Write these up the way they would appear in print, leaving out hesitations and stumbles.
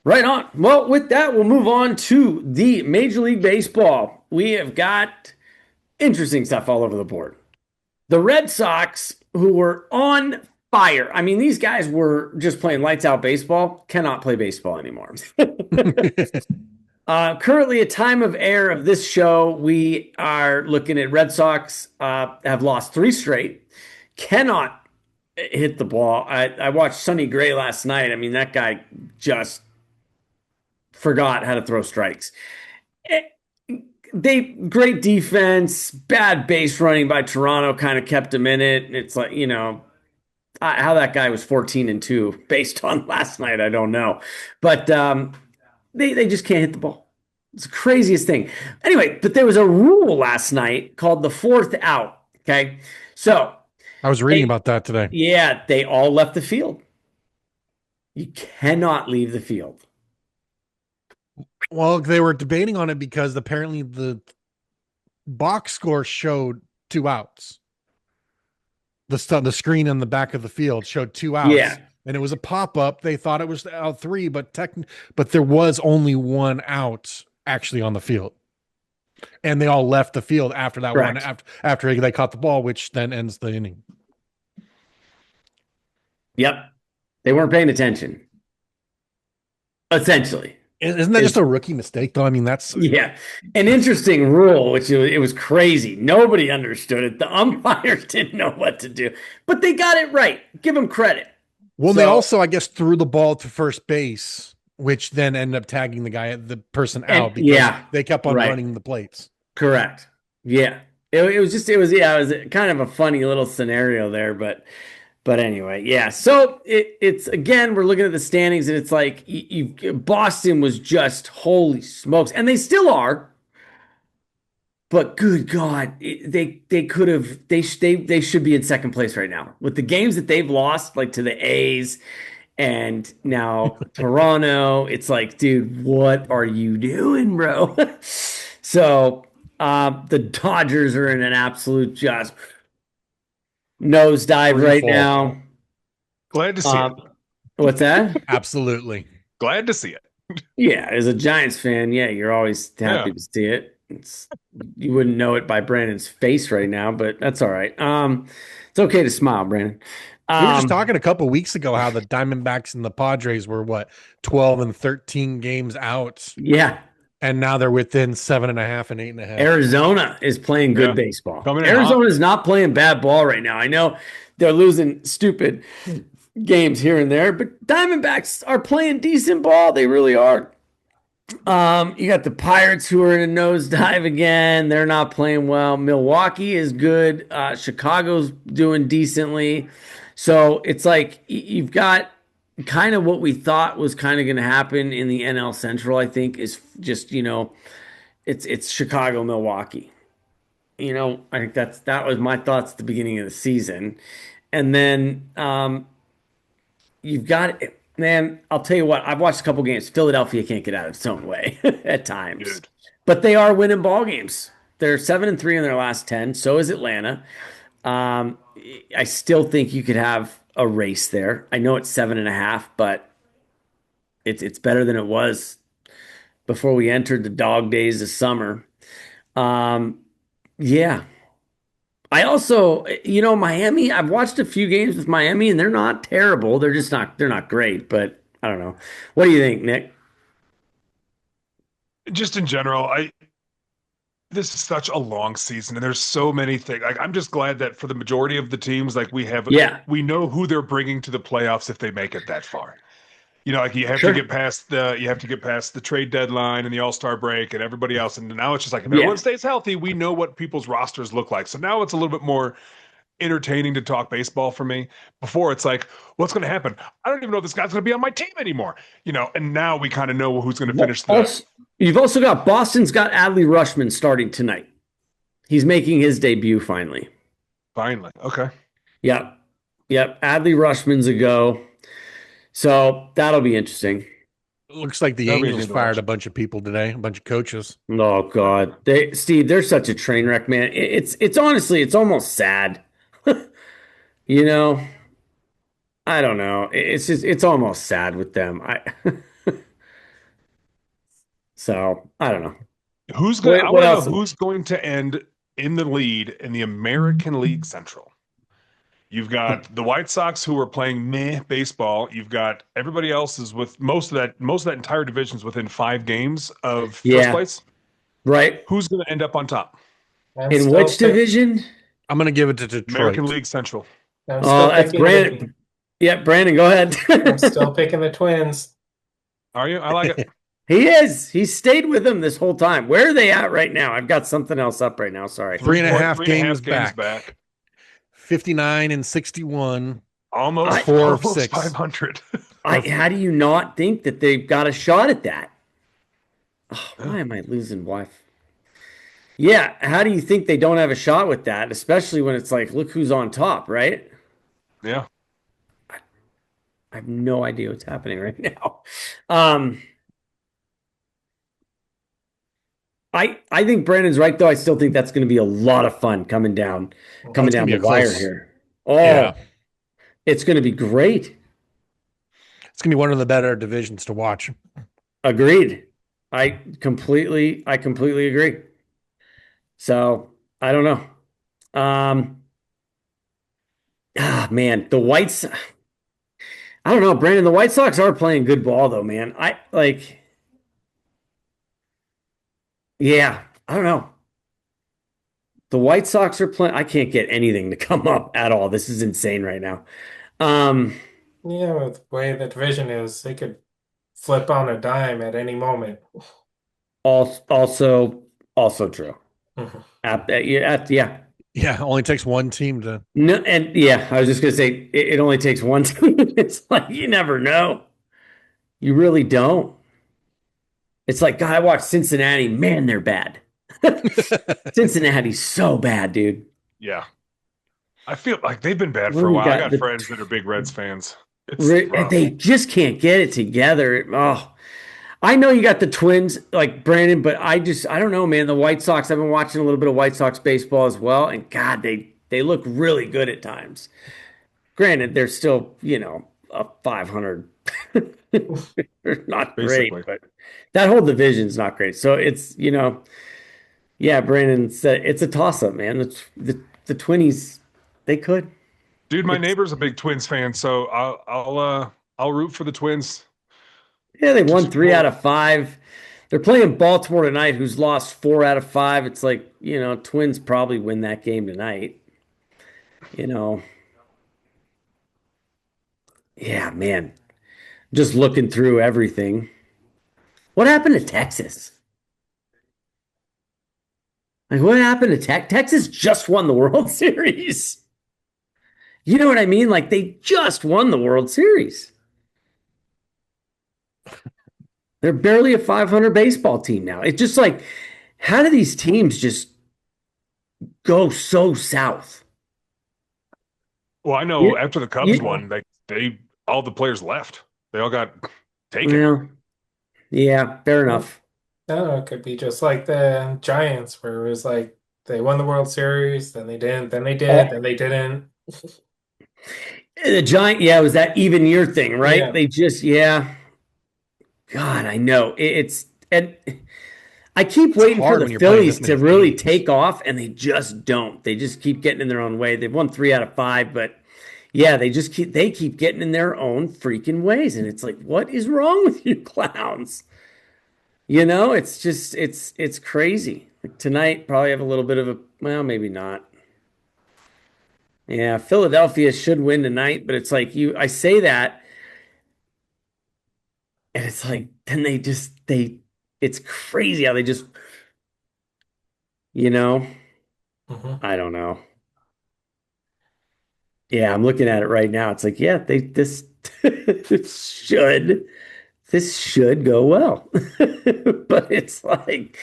Right on. Well, with that, we'll move on to the Major League Baseball. We have got interesting stuff all over the board. The Red Sox, who were on fire. I mean, these guys were just playing lights out baseball, cannot play baseball anymore. Currently, a time of air of this show, we are looking at Red Sox have lost three straight, cannot hit the ball. I watched Sonny Gray last night. I mean, that guy just forgot how to throw strikes. Eh, They great defense, bad base running by Toronto kind of kept them in it. It's like, how that guy was 14-2 based on last night, I don't know. But they just can't hit the ball. It's the craziest thing. Anyway, but there was a rule last night called the fourth out. Okay. So I was reading about that today. yeah, they all left the field. You cannot leave the field. Well, they were debating on it because apparently the box score showed two outs. The screen on the back of the field showed two Yeah, outs, and it was a pop up. They thought it was out three, but there was only one out actually on the field, and they all left the field after that one correct. after they caught the ball, which then ends the inning. Yep. They weren't paying attention, essentially. Isn't that just Is a rookie mistake, though? I mean, that's Yeah, an interesting rule, which it was crazy. Nobody understood it. The umpires didn't know what to do, but they got it right. Give them credit. well. They So, also, I guess, threw the ball to first base, which then ended up tagging the person and out because yeah, they kept on right, running the plates. correct. Yeah, it was kind of a funny little scenario there, but anyway, yeah. So it's again, we're looking at the standings, and it's like Boston was just holy smokes, and they still are. But good God, they could have they should be in second place right now with the games that they've lost, like to the A's and now Toronto. It's like, dude, what are you doing, bro? So the Dodgers are in an absolute just nosedive Free right fall. now. Glad to see it. Um, what's that? Absolutely. Glad to see it. Yeah, as a Giants fan, yeah, you're always Yeah. happy to see it. You wouldn't know it by Brandon's face right now, but that's all right. It's okay to smile, Brandon. We were just Um, talking a couple weeks ago how the Diamondbacks and the Padres were what 12 and 13 games out, yeah, and now they're within 7.5 and 8.5. Arizona is playing good Yeah. baseball. Coming in hot. Arizona is not playing bad ball right now. I know they're losing stupid games here and there, but Diamondbacks are playing decent ball. They really are. You got the Pirates who are in a nosedive again. They're not playing well. Milwaukee is good. Chicago's doing decently. So it's like you've got kind of what we thought was kind of going to happen in the NL Central, I think, is just, it's Chicago, Milwaukee. I think that was my thoughts at the beginning of the season. And then you've got man, I'll tell you what, I've watched a couple games. Philadelphia can't get out of its own way at times. Dude. But they are winning ball games. They're 7-3 in their last 10. So is Atlanta. Um, I still think you could have a race there. I know it's 7.5, but it's better than it was before we entered the dog days of summer. Um, yeah. I also, Miami, I've watched a few games with Miami and they're not terrible. They're not great, but I don't know. What do you think, Nick? Just in general, I this is such a long season and there's so many things. Like I'm just glad that for the majority of the teams, like Yeah, we know who they're bringing to the playoffs if they make it that far. Like sure. you have to get past the trade deadline and the All-Star break and everybody else. And now it's just like if Yeah. everyone stays healthy, we know what people's rosters look like. So now it's a little bit more entertaining to talk baseball for me. Before it's like, what's going to happen? I don't even know if this guy's going to be on my team anymore. And now we kind of know who's going to Well, finish the also, you've also got Boston's got Adley Rushman starting tonight. He's making his debut finally. finally. Okay. Yep. Yep. Adley Rushman's a go. So that'll be interesting. Looks like the That'll be Angels interesting to fired watch. a bunch of people today, a bunch of coaches. Oh God. Steve, they're such a train wreck, man. It's honestly, it's almost sad. You know, I don't know. It's just it's almost sad with them. I So I don't know. Who's going to, I What want to know else? who's going to end in the lead in the American League Central. You've got the White Sox who are playing meh baseball. You've got everybody else is with most of that entire division is within 5 games of first Yeah, place. right. Who's going to end up on top? I'm In still which pick. division? I'm going to give it to American Detroit. League Central. I'm Oh, still that's picking Brandon. Yeah, Brandon, go ahead. I'm still picking the Twins. Are you? I like it. He is. He stayed with them this whole time. Where are they at right now? I've got something else up right now. Sorry. Three and a half 3.5 games games back. back. 59 and 61. Almost, Four of almost six. 500. How do you not think that they've got a shot at that? Oh, why am I losing wife? Yeah, how do you think they don't have a shot with that? Especially when it's like, look who's on top, right? Yeah. I have no idea what's happening right now. Um, I think Brandon's right though. I still think that's going to be a lot of fun coming It's going down to be the a wire close. here. Oh, Yeah. it's going to be great. It's going to be one of the better divisions to watch. Agreed. I completely agree. So I don't know. Man, the Whites. I don't know, Brandon. The White Sox are playing good ball though, man. I like. Yeah, I don't know. The White Sox are playing. I can't get anything to come up at all. This is insane right now. Um, Yeah, with the way the division is, they could flip on a dime at any moment. also true. Mhm. Yeah. Yeah, only takes one team to. No, and yeah, I was just gonna say it only takes one team. It's like you never know. You really don't. It's like, God, I watched Cincinnati. Man, they're bad. Cincinnati's so bad, dude. Yeah. I feel like they've been bad for Well, a you while. I got got friends that are big Reds fans. It's they rough. just can't get it together. Oh, I know you got the Twins, like Brandon, but I don't know, man. The White Sox. I've been watching a little bit of White Sox baseball as well, and God, they look really good at times. Granted, they're still, a 500. They're not great, Basically. but that whole division's not great. So it's, yeah, Brandon said it's a toss up, man. The Twinnies, they could. Dude, my It's neighbor's a big Twins fan, so I'll root for the Twins. Yeah, they won Just three out pull. of five. They're playing Baltimore tonight, who's lost 4 out of 5. It's like, Twins probably win that game tonight. You know, yeah, man. Just looking through everything. What happened to Texas? Like, what happened to Texas just won the World Series. You know what I mean? Like, they just won the World Series. They're barely a 500 baseball team now. It's just like, how do these teams just go so south? Well, I know You, after the Cubs you, won, they all the players left. They all got taken. well, yeah, fair Well, enough. no, it could be just like the Giants, where it was like they won the World Series, then they didn't, then they did, Oh, then they didn't. the Giant, yeah, it was that even year thing, right? Yeah. They just, yeah. God, I know. And I keep It's waiting for hard the when you're playing Phillies this to many really teams. take off, and they just don't. They just keep getting in their own way. They've won 3 out of 5, but yeah, they keep getting in their own freaking ways. And it's like, what is wrong with you clowns? It's just it's crazy. Like tonight, probably have a little bit of a well, maybe not. Yeah, Philadelphia should win tonight, but it's like I say that, and it's like then it's crazy how they just, you know, Hmm. I don't know. Yeah, I'm looking at it right now. It's like, yeah, this should this should go well. But it's like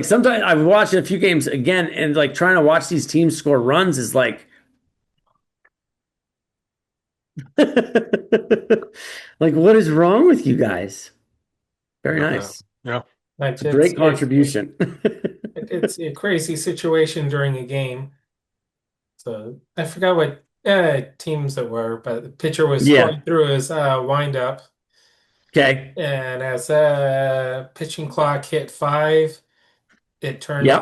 sometimes I've watched a few games again and like trying to watch these teams score runs is like like what is wrong with you guys? Very Yeah. nice. Yeah. Like Great contribution. it's a crazy situation during a game. So I forgot what teams it were, but the pitcher was Yeah. going through his wind up. Okay. And as pitching clock hit 5, it turned Yep.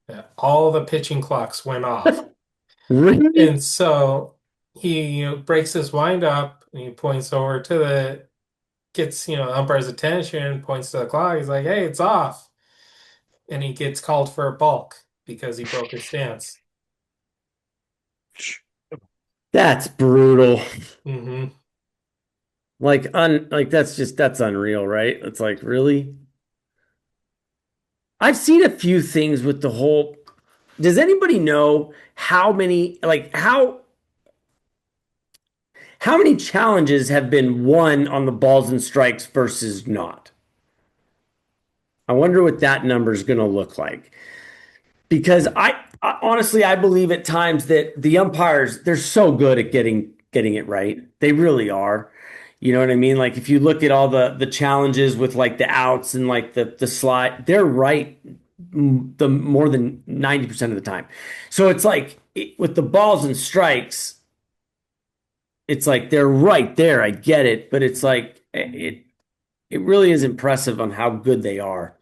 off. All the pitching clocks went off. Really? And so he breaks his wind up and he points over to gets, umpire's attention, points to the clock. He's like, hey, it's off. And he gets called for a balk because he broke his stance. That's brutal. Hmm. Like that's unreal, right? It's like, really? I've seen a few things with the whole. Does anybody know how many challenges have been won on the balls and strikes versus not? I wonder what that number is going to look like. Because I honestly I believe at times that the umpires they're so good at getting it right. They really are. You know what I mean? Like if you look at all the challenges with like the outs and like the slide, they're right the more than 90% of the time. So it's like with the balls and strikes, it's like they're right there. I get it, but it's like it really is impressive on how good they are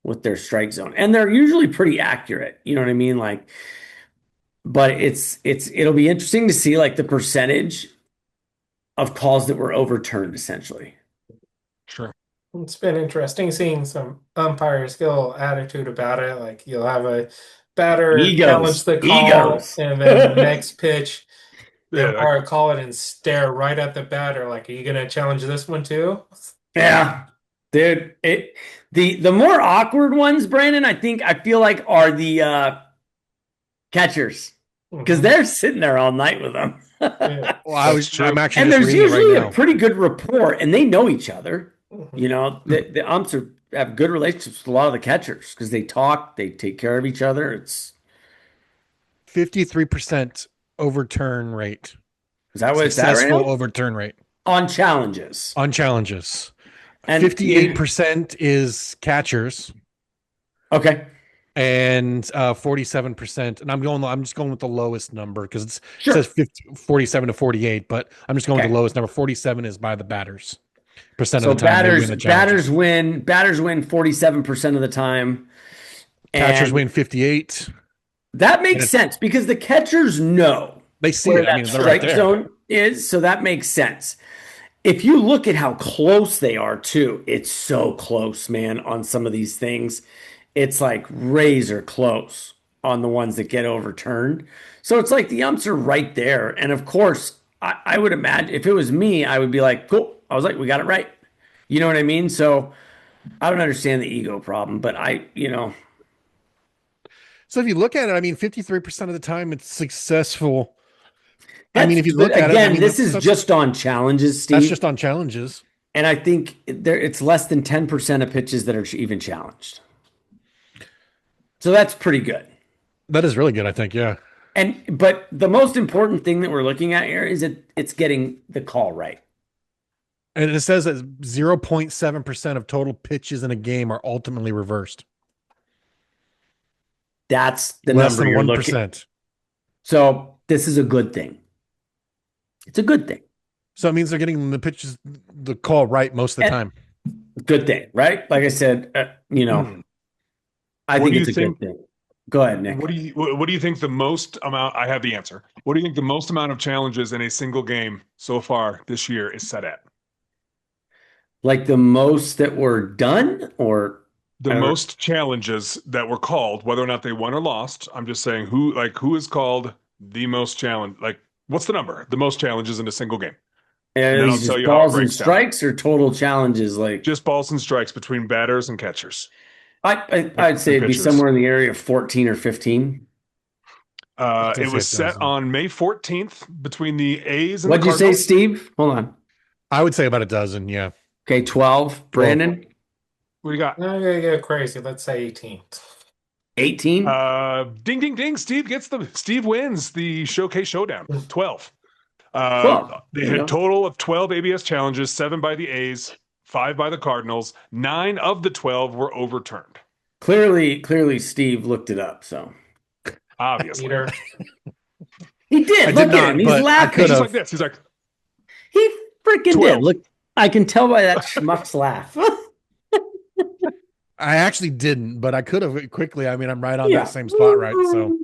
with their strike zone. And they're usually pretty accurate. You know what I mean? Like, but it'll be interesting to see like the percentage of calls that were overturned essentially. Sure. It's been interesting seeing some umpires get a little attitude about it. Like you'll have a batter challenge the call, Egos. and then the next pitch, the Yeah, umpire will call it and stare right at the batter. Like, are you going to challenge this one too? Yeah. Dude, the more awkward ones, Brandon, I feel like are the catchers because Mhm. they're sitting there all night with them. Yeah. Well, That's true. I'm actually And just there's reading it right usually a now. pretty good rapport, and they know each other. Mhm. You know, the umps have good relationships with a lot of the catchers because they talk, they take care of each other. It's 53% overturn rate. is that what it's at right Successful now? overturn rate On challenges. on challenges. And 58% is catchers okay, and 47%. And I'm just going with the lowest number because it sure. says 47 to 48, but I'm just going with Okay. the lowest number. 47 is by the batters. Percent So of the time they win the challenges. batters win 47% of the time. Catchers And win 58. that And makes sense because the catchers know they see where it. I that mean, they're right strike there. zone is, so that makes sense. If you look at how close they are too, it's so close, man, on some of these things. It's like razor close on the ones that get overturned. So it's like the umps are right there. And of course, I would imagine if it was me, I would be like, cool. I was like, we got it right. You know what I mean? So I don't understand the ego problem, but So if you look at it, I mean, 53% of the time it's successful. I mean, that's, if you but look at it, I again, mean, this is just on challenges, that's Steve. just on challenges. And I think it's less than 10% of pitches that are even challenged. So that's pretty good. That is really good, I think. Yeah. But the most important thing that we're looking at here is that it's getting the call right. And it says that 0.7% of total pitches in a game are ultimately reversed. That's the Less number than you're looking. 1%. So this is a good thing. It's a good thing. So it means they're getting the pitches, the call right most of the time. Good thing, right? Like I said, I What think do it's you a think- good thing. Go ahead, Nick. What do you think the most amount? I have the answer. What do you think the most amount of challenges in a single game so far this year is set at? Like the most that were done, or The most challenges that were called, whether or not they won or lost. I'm just saying who is called the most challenge? Like, what's the number? The most challenges in a single game. And then I'll just tell you how it balls and breaks down. strikes or total challenges. Like Just balls and strikes between batters and catchers. I'd say it'd be pitchers. somewhere in the area of 14 or 15. It was say a set dozen. on May 14th between the A's and What'd the you say, Cardinals. Steve? Hold on. I would say about a dozen. Yeah. Okay, 12. Brandon, What do you got? Now you're gonna get crazy. Let's say 18. 18. Ding, ding, ding. Steve wins the Showcase Showdown. 12. 12. They There had you a go. total of 12 ABS challenges, 7 by the A's, 5 by the Cardinals. 9 of the 12 were overturned. Clearly, Steve looked it up. So Obviously. Peter. he did. I Look did at not, him. He's but I laughing. could He's have. like this. He's like, He freaking 12. did. Look, I can tell by that schmuck's laugh. I actually didn't, but I could have quickly. I mean, I'm right on Yeah. that same spot, right? So